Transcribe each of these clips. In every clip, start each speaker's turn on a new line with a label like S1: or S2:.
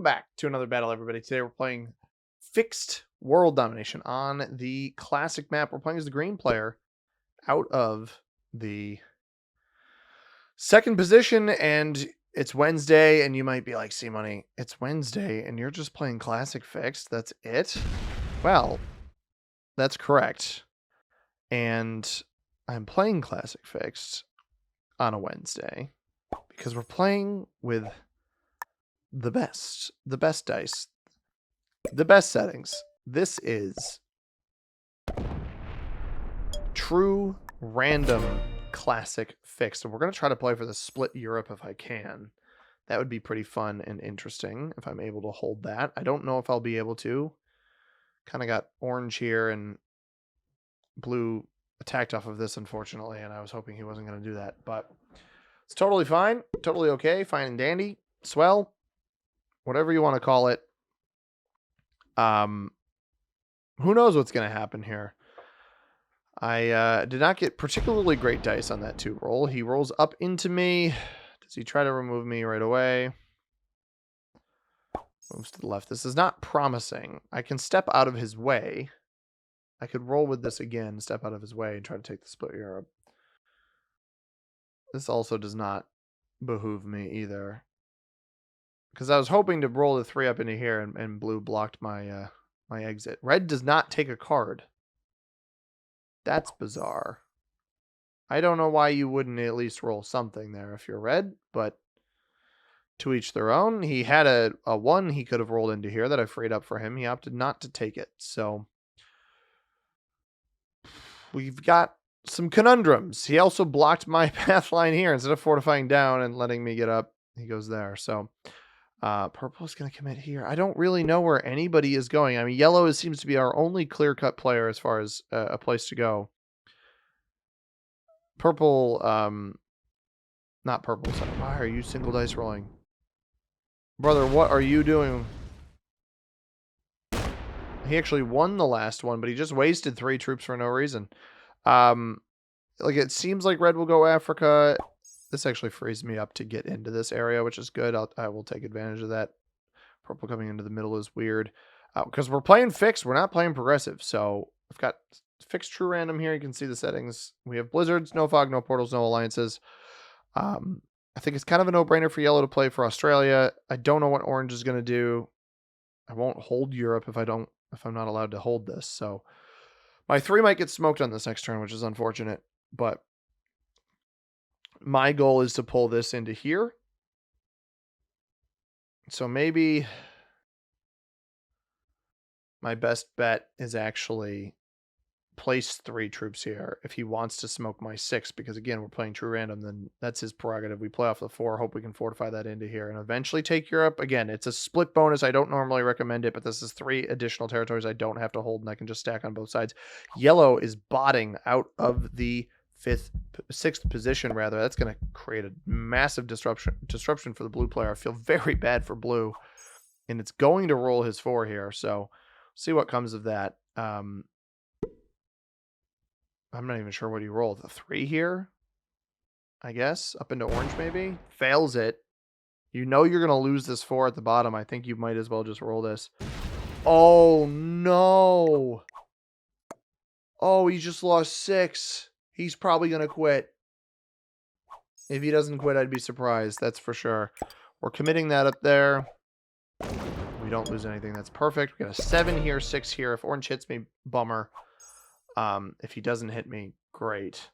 S1: Welcome back to another battle, everybody. Today we're playing Fixed World Domination on the classic map. We're playing as the green player out of the second position, and it's Wednesday, and you might be like, C-Money, it's Wednesday, and you're just playing classic Fixed? That's it? Well, that's correct. And I'm playing classic Fixed on a Wednesday because we're playing with the best dice, the best settings. This is true random classic Fixed, and we're going to try to play for the split Europe if I can. That would be pretty fun and interesting if I'm able to hold that. I don't know if I'll be able to. Kind of got orange here, and blue attacked off of this, unfortunately, and I was hoping he wasn't going to do that, but it's totally fine, totally okay, fine and dandy, swell, whatever you want to call it. Who knows what's going to happen here. I did not get particularly great dice on that 2 roll. He rolls up into me. Does he try to remove me right away? Moves to the left. This is not promising. I can step out of his way. I could roll with this again, step out of his way, and try to take the split Europe. This also does not behoove me either, because I was hoping to roll the 3 up into here, and blue blocked my my exit. Red does not take a card. That's bizarre. I don't know why you wouldn't at least roll something there if you're red, but to each their own. He had a 1 he could have rolled into here that I freed up for him. He opted not to take it. So we've got some conundrums. He also blocked my path line here. Instead of fortifying down and letting me get up, he goes there. So purple is going to commit here. I don't really know where anybody is going. I mean, yellow seems to be our only clear-cut player as far as a place to go. Purple, not purple. Sorry. Why are you single dice rolling? Brother, what are you doing? He actually won the last one, but he just wasted 3 troops for no reason. Like, it seems like red will go Africa. This actually frees me up to get into this area, which is good. I will take advantage of that. Purple coming into the middle is weird. Because we're playing fixed. We're not playing progressive. So I've got fixed true random here. You can see the settings. We have blizzards, no fog, no portals, no alliances. I think it's kind of a no-brainer for yellow to play for Australia. I don't know what orange is going to do. I won't hold Europe if I'm not allowed to hold this. So my 3 might get smoked on this next turn, which is unfortunate. But my goal is to pull this into here. So maybe my best bet is actually place 3 troops here if he wants to smoke my 6, because again, we're playing true random, then that's his prerogative. We play off the 4, hope we can fortify that into here and eventually take Europe. Again, it's a split bonus. I don't normally recommend it, but this is 3 additional territories I don't have to hold, and I can just stack on both sides. Yellow is botting out of the 6th position, rather. That's going to create a massive disruption for the blue player. I feel very bad for blue, and it's going to roll his 4 here, so see what comes of that. I'm not even sure what he rolled. The 3 here, I guess, up into orange maybe. Fails it. You know you're going to lose this 4 at the bottom. I think you might as well just roll this. Oh, no. Oh, he just lost 6. He's probably going to quit. If he doesn't quit, I'd be surprised. That's for sure. We're committing that up there. We don't lose anything. That's perfect. We got a 7 here, 6 here. If orange hits me, bummer. If he doesn't hit me, great.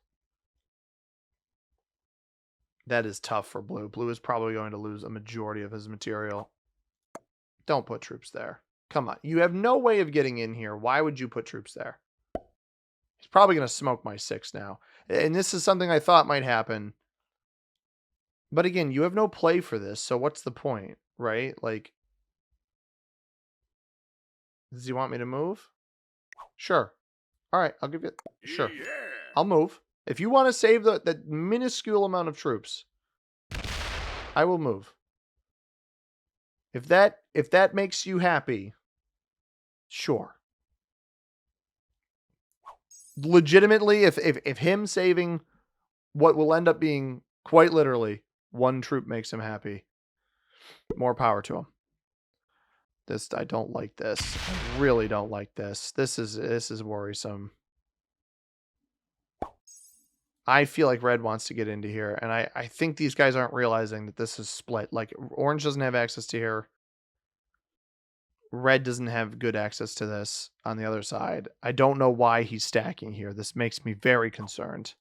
S1: That is tough for blue. Blue is probably going to lose a majority of his material. Don't put troops there. Come on. You have no way of getting in here. Why would you put troops there? He's probably going to smoke my 6 now. And this is something I thought might happen. But again, you have no play for this, so what's the point, right? Like, does he want me to move? Sure. All right, I'll give you... Sure. Yeah. I'll move. If you want to save that minuscule amount of troops, I will move. If that makes you happy, sure. Legitimately, if him saving what will end up being quite literally 1 troop makes him happy, more power to him. I don't like this. I really don't like this. This is worrisome. I feel like red wants to get into here, and I think these guys aren't realizing that this is split. Like, orange doesn't have access to here. Red doesn't have good access to this on the other side. I don't know why he's stacking here. This makes me very concerned.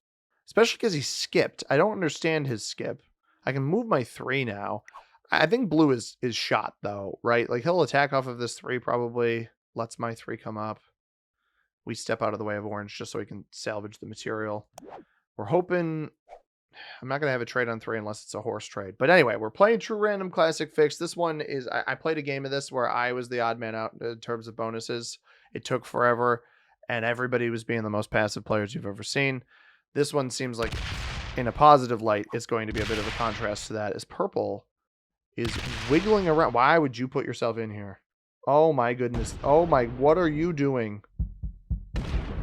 S1: Especially because he skipped. I don't understand his skip. I can move my 3 now. I think blue is shot, though, right? Like, he'll attack off of this 3 probably. Lets my 3 come up. We step out of the way of orange just so he can salvage the material. We're hoping... I'm not going to have a trade on 3 unless it's a horse trade. But anyway, we're playing True Random Classic Fix. This one is... I played a game of this where I was the odd man out in terms of bonuses. It took forever, and everybody was being the most passive players you've ever seen. This one seems like, in a positive light, it's going to be a bit of a contrast to that, as purple is wiggling around. Why would you put yourself in here? Oh my goodness. Oh my... What are you doing?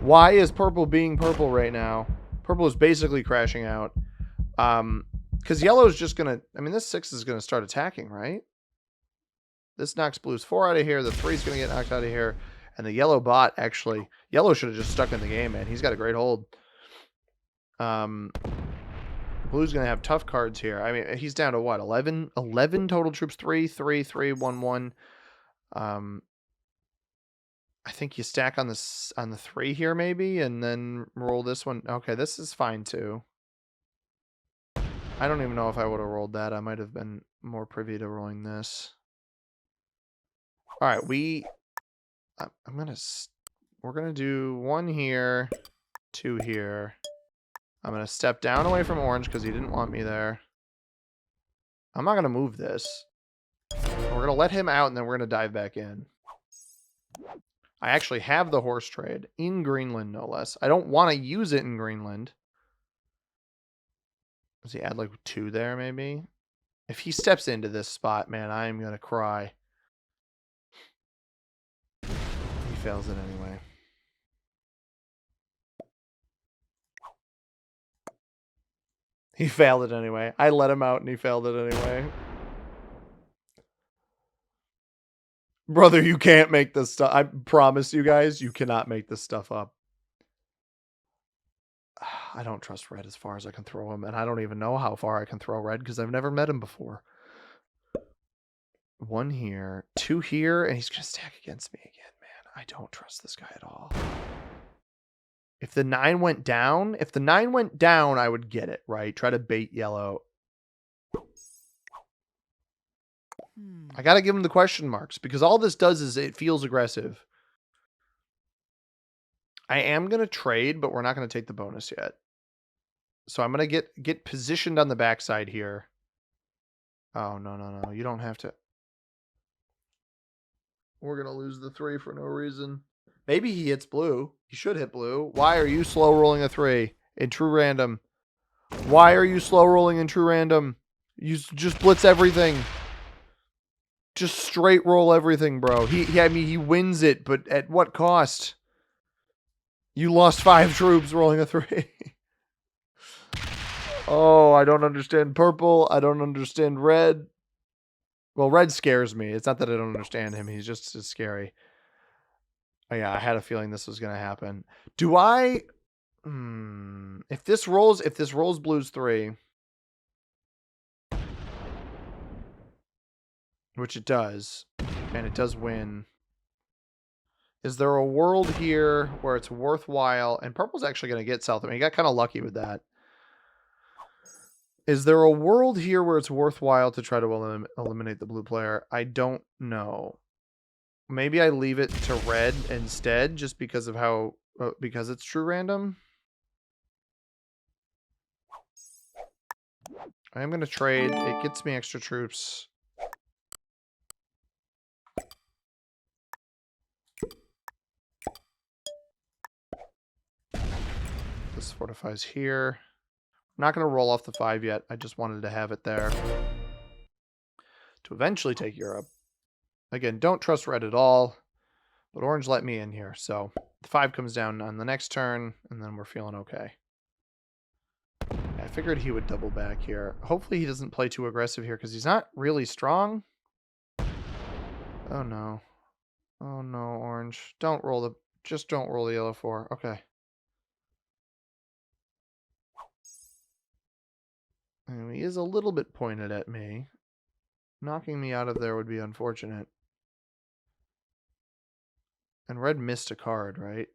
S1: Why is purple being purple right now? Purple is basically crashing out. Because yellow is just going to... I mean, this 6 is going to start attacking, right? This knocks blue's 4 out of here. The 3 is going to get knocked out of here. And the yellow bot, actually... Yellow should have just stuck in the game, man. He's got a great hold. Blue's going to have tough cards here. I mean, he's down to what? 11 total troops. 3, 3, 3, 1, 1. I think you stack on the 3 here, maybe, and then roll this one. Okay, this is fine, too. I don't even know if I would have rolled that. I might have been more privy to rolling this. All right, we're going to do 1 here, 2 here. I'm going to step down away from orange because he didn't want me there. I'm not going to move this. We're going to let him out, and then we're going to dive back in. I actually have the horse trade in Greenland, no less. I don't want to use it in Greenland. Does he add like 2 there, maybe? If he steps into this spot, man, I am going to cry. He fails it anyway. He failed it anyway. I let him out and he failed it anyway. Brother, you can't make this stuff. I promise you guys, you cannot make this stuff up. I don't trust red as far as I can throw him, and I don't even know how far I can throw red because I've never met him before. 1 here, 2 here, and he's going to stack against me again, man. I don't trust this guy at all. If the 9 went down, I would get it, right? Try to bait yellow. I got to give him the question marks because all this does is it feels aggressive. I am going to trade, but we're not going to take the bonus yet. So I'm going to get positioned on the backside here. Oh, no. You don't have to. We're going to lose the 3 for no reason. Maybe he hits blue. He should hit blue. Why are you slow rolling a 3 in true random? Why are you slow rolling in true random? You just blitz everything. Just straight roll everything, bro. I mean, he wins it, but at what cost? You lost 5 troops rolling a 3. Oh, I don't understand purple. I don't understand red. Well, red scares me. It's not that I don't understand him. He's just as scary. Oh, yeah, I had a feeling this was going to happen. Do I... If this rolls blues 3... Which it does. And it does win. Is there a world here where it's worthwhile? And purple's actually going to get south. I mean, he got kind of lucky with that. Is there a world here where it's worthwhile to try to eliminate the blue player? I don't know. Maybe I leave it to red instead just because of how... because it's true random. I am going to trade. It gets me extra troops. This fortifies here. I'm not going to roll off the 5 yet. I just wanted to have it there to eventually take Europe. Again, don't trust red at all, but orange let me in here. So the 5 comes down on the next turn, and then we're feeling okay. I figured he would double back here. Hopefully he doesn't play too aggressive here because he's not really strong. Oh no. Oh no, orange. Don't roll the... Just don't roll the yellow 4. Okay. And he is a little bit pointed at me. Knocking me out of there would be unfortunate. And red missed a card, right?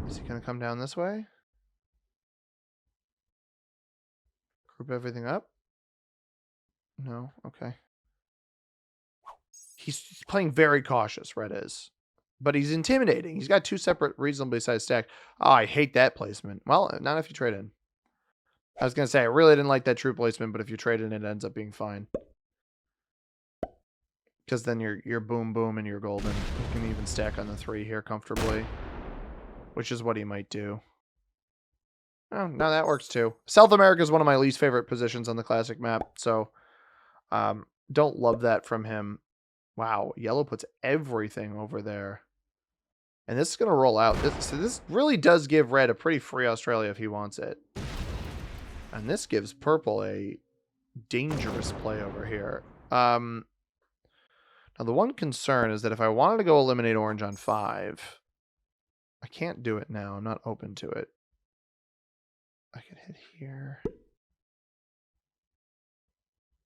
S1: Is he going to come down this way? Group everything up? No? Okay. He's playing very cautious, red is. But he's intimidating. He's got 2 separate reasonably sized stacks. Oh, I hate that placement. Well, not if you trade in. I was going to say, I really didn't like that troop placement, but if you trade in, it ends up being fine. Because then you're boom, boom, and you're golden. You can even stack on the 3 here comfortably. Which is what he might do. Oh, no, that works too. South America is one of my least favorite positions on the classic map, so don't love that from him. Wow, yellow puts everything over there. And this is going to roll out. This really does give red a pretty free Australia if he wants it. And this gives purple a dangerous play over here. Now, the one concern is that if I wanted to go eliminate orange on 5, I can't do it now. I'm not open to it. I could hit here.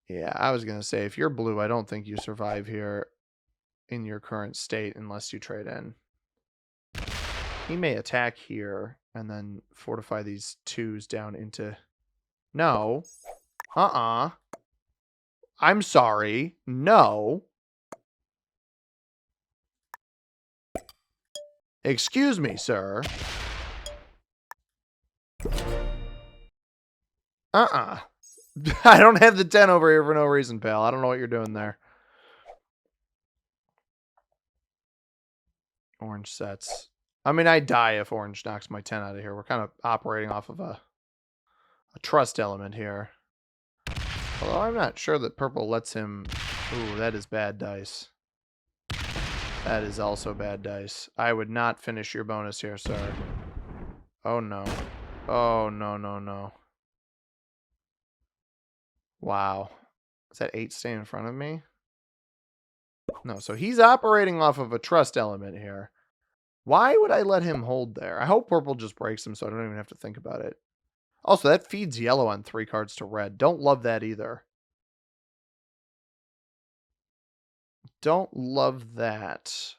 S1: Yeah, I was going to say, if you're blue, I don't think you survive here in your current state unless you trade in. He may attack here and then fortify these 2s down into... No. I'm sorry. No. Excuse me, sir. I don't have the 10 over here for no reason, pal. I don't know what you're doing there. Orange sets. I mean, I die if orange knocks my 10 out of here. We're kind of operating off of a trust element here. Although I'm not sure that purple lets him... Ooh, that is bad dice. That is also bad dice. I would not finish your bonus here, sir. Oh, no. Oh, no, no, no. Wow. Is that 8 staying in front of me? No, so he's operating off of a trust element here. Why would I let him hold there? I hope purple just breaks him so I don't even have to think about it. Also, that feeds yellow on 3 cards to red. Don't love that either. Don't love that.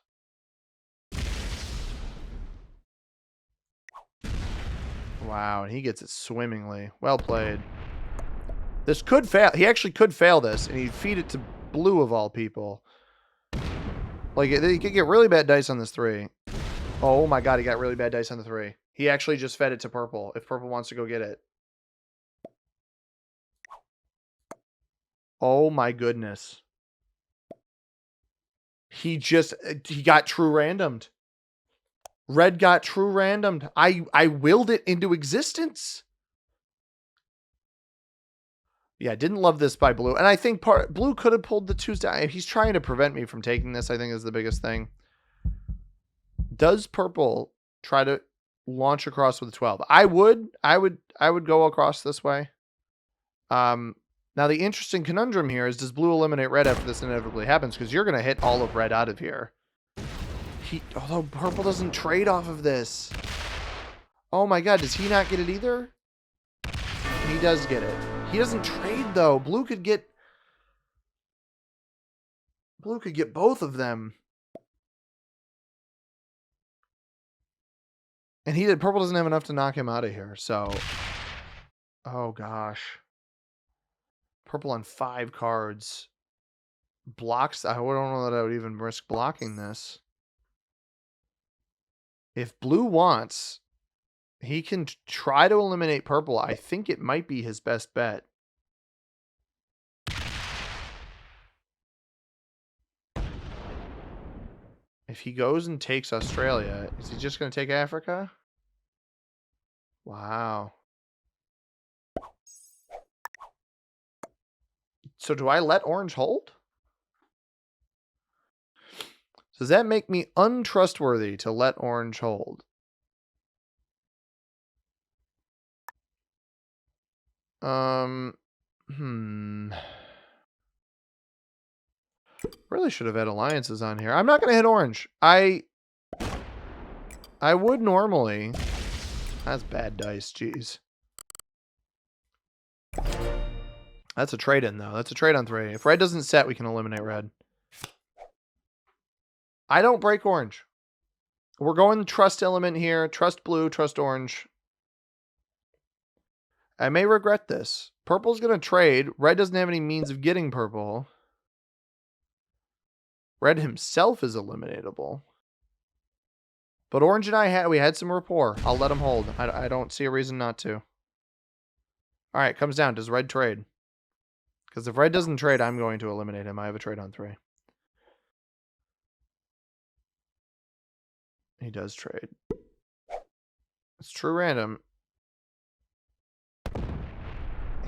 S1: Wow, and he gets it swimmingly. Well played. This could fail. He actually could fail this, and he'd feed it to blue of all people. Like, he could get really bad dice on this 3. Oh my god, he got really bad dice on the 3. He actually just fed it to purple, if purple wants to go get it. Oh my goodness. He got true randomed. Red got true randomed. I willed it into existence. Yeah, didn't love this by blue. And I think blue could have pulled the 2s down. He's trying to prevent me from taking this, I think, is the biggest thing. Does purple try to launch across with a 12? I would go across this way. Now the interesting conundrum here is, does blue eliminate red after this inevitably happens? Because you're going to hit all of red out of here. Although purple doesn't trade off of this. Oh my god, does he not get it either? He does get it. He doesn't trade though. Blue could get both of them. And purple doesn't have enough to knock him out of here, so... Oh gosh. Purple on 5 cards. Blocks. I don't know that I would even risk blocking this. If blue wants, he can try to eliminate purple. I think it might be his best bet. If he goes and takes Australia, is he just going to take Africa? Wow. So do I let orange hold? Does that make me untrustworthy to let orange hold? Red Really should have had alliances on here. I'm not going to hit orange. I would normally. That's bad dice. Jeez. That's a trade-in, though. That's a trade on 3. If red doesn't set, we can eliminate red. I don't break orange. We're going trust element here. Trust blue, trust orange. I may regret this. Purple's going to trade. Red doesn't have any means of getting purple. Red himself is eliminatable. But orange and we had some rapport. I'll let him hold. I don't see a reason not to. All right, comes down. Does red trade? Because if red doesn't trade, I'm going to eliminate him. I have a trade on 3. He does trade. It's true random.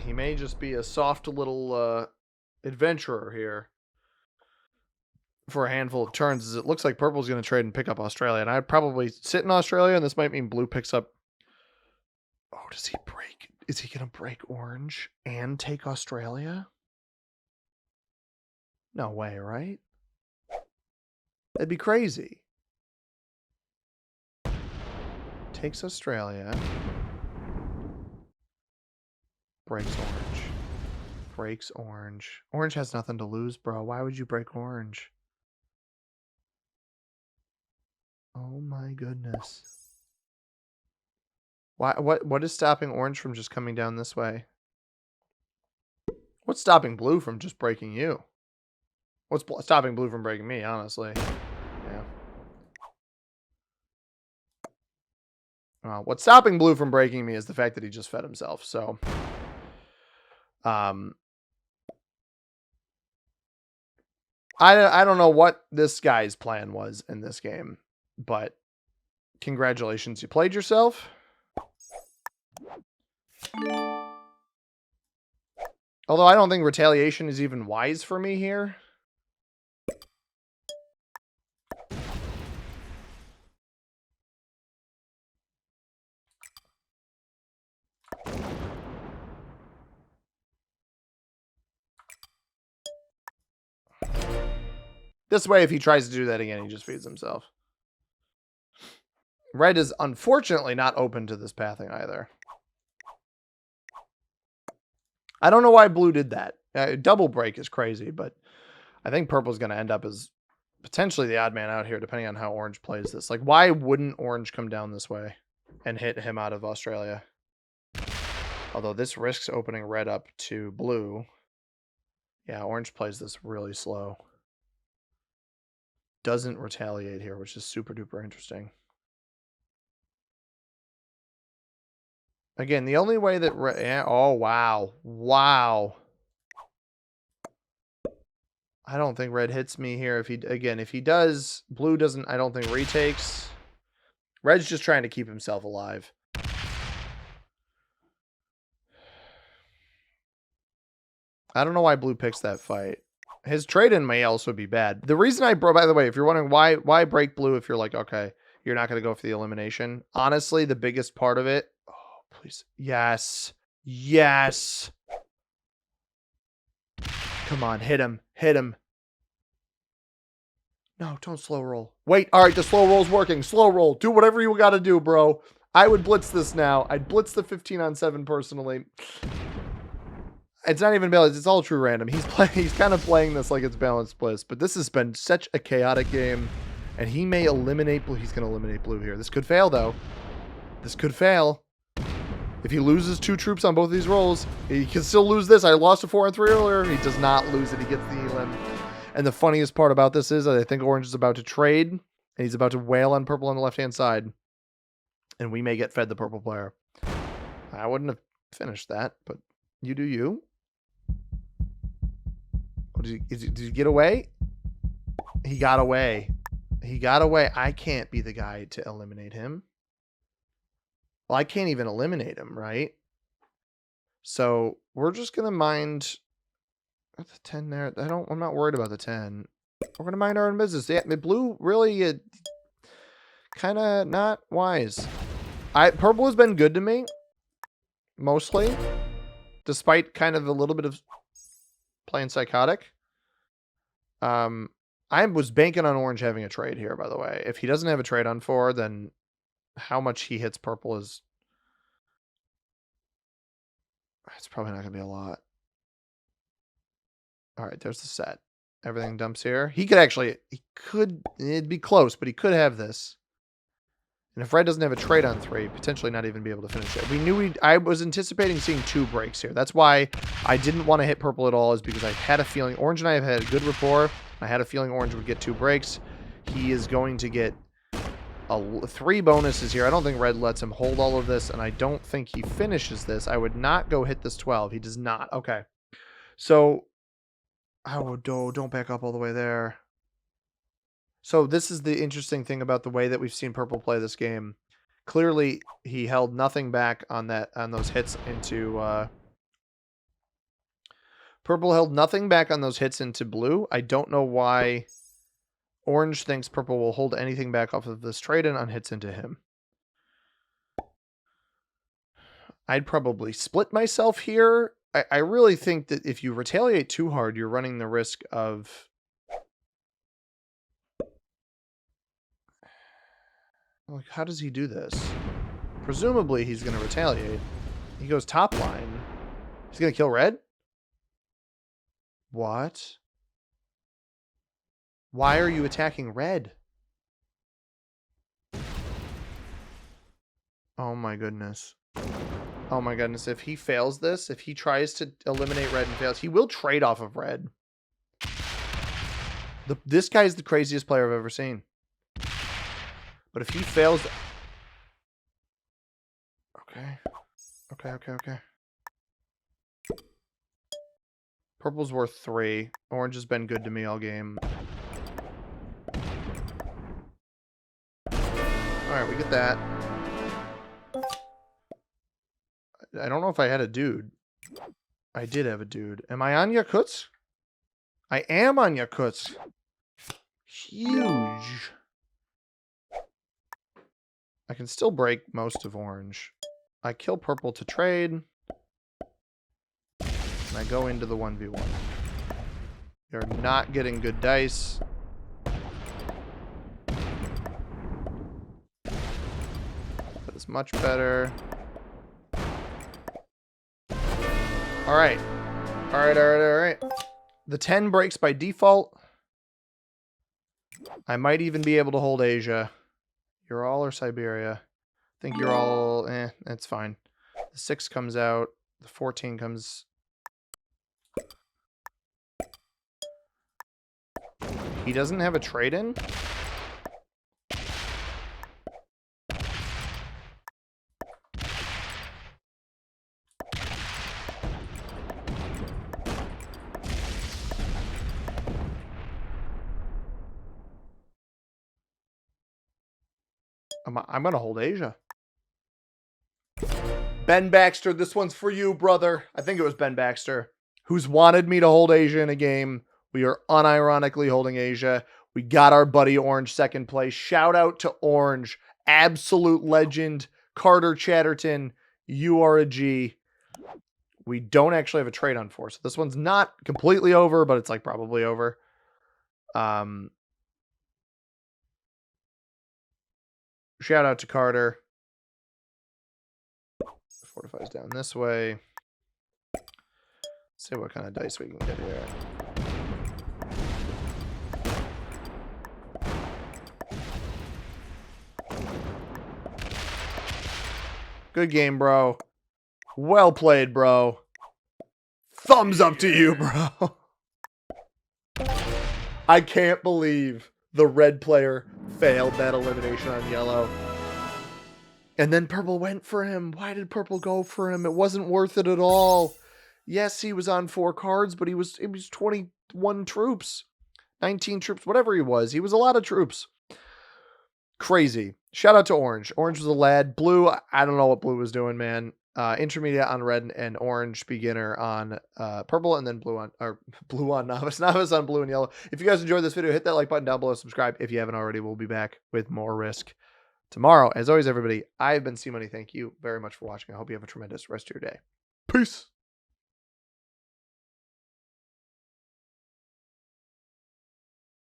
S1: He may just be a soft little adventurer here for a handful of turns. As it looks like purple's going to trade and pick up Australia. And I'd probably sit in Australia, and this might mean blue picks up. Oh, does he break? Is he going to break orange and take Australia? No way, right? That'd be crazy. Takes Australia. Breaks orange. Breaks orange. Orange has nothing to lose, bro. Why would you break orange? Oh my goodness. Why? What is stopping orange from just coming down this way? What's stopping blue from just breaking you? What's stopping blue from breaking me, honestly? Yeah. What's stopping blue from breaking me is the fact that he just fed himself. So, I don't know what this guy's plan was in this game, but congratulations, you played yourself. Although I don't think retaliation is even wise for me here. This way, if he tries to do that again, he just feeds himself. Red is unfortunately not open to this pathing either. I don't know why blue did that. Double break is crazy, but I think purple's going to end up as potentially the odd man out here, depending on how orange plays this. Like, why wouldn't orange come down this way and hit him out of Australia? Although this risks opening red up to blue. Yeah, orange plays this really slow. Doesn't retaliate here, which is super duper interesting. Again, the only way that oh, wow. Wow. I don't think red hits me here. If he does, blue doesn't, I don't think retakes. Red's just trying to keep himself alive. I don't know why blue picks that fight. His trade-in may also be bad. The reason I broke, by the way, if you're wondering why break blue if you're like, okay, you're not going to go for the elimination. Honestly, the biggest part of it, oh, please. Yes. Yes. Come on, hit him. Hit him. No, don't slow roll. Wait, all right, the slow roll's working. Slow roll. Do whatever you got to do, bro. I would blitz this now. I'd blitz the 15-on-7 personally. It's not even balanced. It's all true random. He's kind of playing this like it's balanced bliss, but this has been such a chaotic game, and he may eliminate blue. He's going to eliminate blue here. This could fail, though. This could fail. If he loses 2 troops on both of these rolls, he can still lose this. I lost a 4 and 3 earlier. He does not lose it. He gets the elim. And the funniest part about this is that I think orange is about to trade, and he's about to wail on purple on the left-hand side, and we may get fed the purple player. I wouldn't have finished that, but you do you. Did he get away? He got away. He got away. I can't be the guy to eliminate him. Well, I can't even eliminate him, right? So we're just gonna mind the 10 there. I'm not worried about the 10. We're gonna mind our own business. Yeah, blue really kind of not wise. Purple has been good to me, mostly, despite kind of a little bit of playing psychotic. I was banking on orange having a trade here, by the way. If he doesn't have a trade on 4, then how much he hits purple is... It's probably not going to be a lot. All right, there's the set. Everything dumps here. He could actually... It'd be close, but he could have this. And if red doesn't have a trade on 3, potentially not even be able to finish it. We knew I was anticipating seeing 2 breaks here. That's why I didn't want to hit purple at all, is because I had a feeling orange and I have had a good rapport. I had a feeling orange would get 2 breaks. He is going to get 3 bonuses here. I don't think red lets him hold all of this, and I don't think he finishes this. I would not go hit this 12. He does not. Okay. So, don't back up all the way there. So this is the interesting thing about the way that we've seen purple play this game. Clearly, he held nothing back on those hits into... Purple held nothing back on those hits into blue. I don't know why orange thinks purple will hold anything back off of this trade-in on hits into him. I'd probably split myself here. I really think that if you retaliate too hard, you're running the risk of... Like, how does he do this? Presumably, he's going to retaliate. He goes top line. He's going to kill red? What? Why are you attacking red? Oh my goodness. Oh my goodness. If he fails this, if he tries to eliminate red and fails, he will trade off of red. This guy is the craziest player I've ever seen. But if he fails... Okay. Purple's worth 3. Orange has been good to me all game. Alright, we get that. I don't know if I had a dude. I did have a dude. Am I on Yakutsk? I am on Yakutsk. Huge. I can still break most of orange. I kill purple to trade. And I go into the 1v1. You're not getting good dice. That is much better. Alright. Alright. The 10 breaks by default. I might even be able to hold Asia. Ural or Siberia? I think Ural, that's fine. The 6 comes out. The 14 comes... He doesn't have a trade-in? I'm going to hold Asia. Ben Baxter, this one's for you, brother. I think it was Ben Baxter, who's wanted me to hold Asia in a game. We are unironically holding Asia. We got our buddy Orange second place. Shout out to Orange. Absolute legend. Carter Chatterton, you are a G. We don't actually have a trade on 4, so this one's not completely over, but it's like probably over. Shout out to Carter. Fortifies down this way. Let's see what kind of dice we can get here. Good game, bro. Well played, bro. Thumbs up to you, bro. I can't believe the red player failed that elimination on yellow. And then purple went for him. Why did purple go for him? It wasn't worth it at all. Yes, he was on 4 cards, but it was 21 troops. 19 troops, whatever he was. He was a lot of troops. Crazy. Shout out to Orange. Orange was a lad. Blue, I don't know what blue was doing, man. Intermediate on red and orange, beginner on purple, and then blue on novice. Novice on blue and yellow. If you guys enjoyed this video, hit that like button down below. Subscribe if you haven't already. We'll be back with more Risk tomorrow. As always, everybody, I've been C-Money. Thank you very much for watching. I hope you have a tremendous rest of your day. Peace.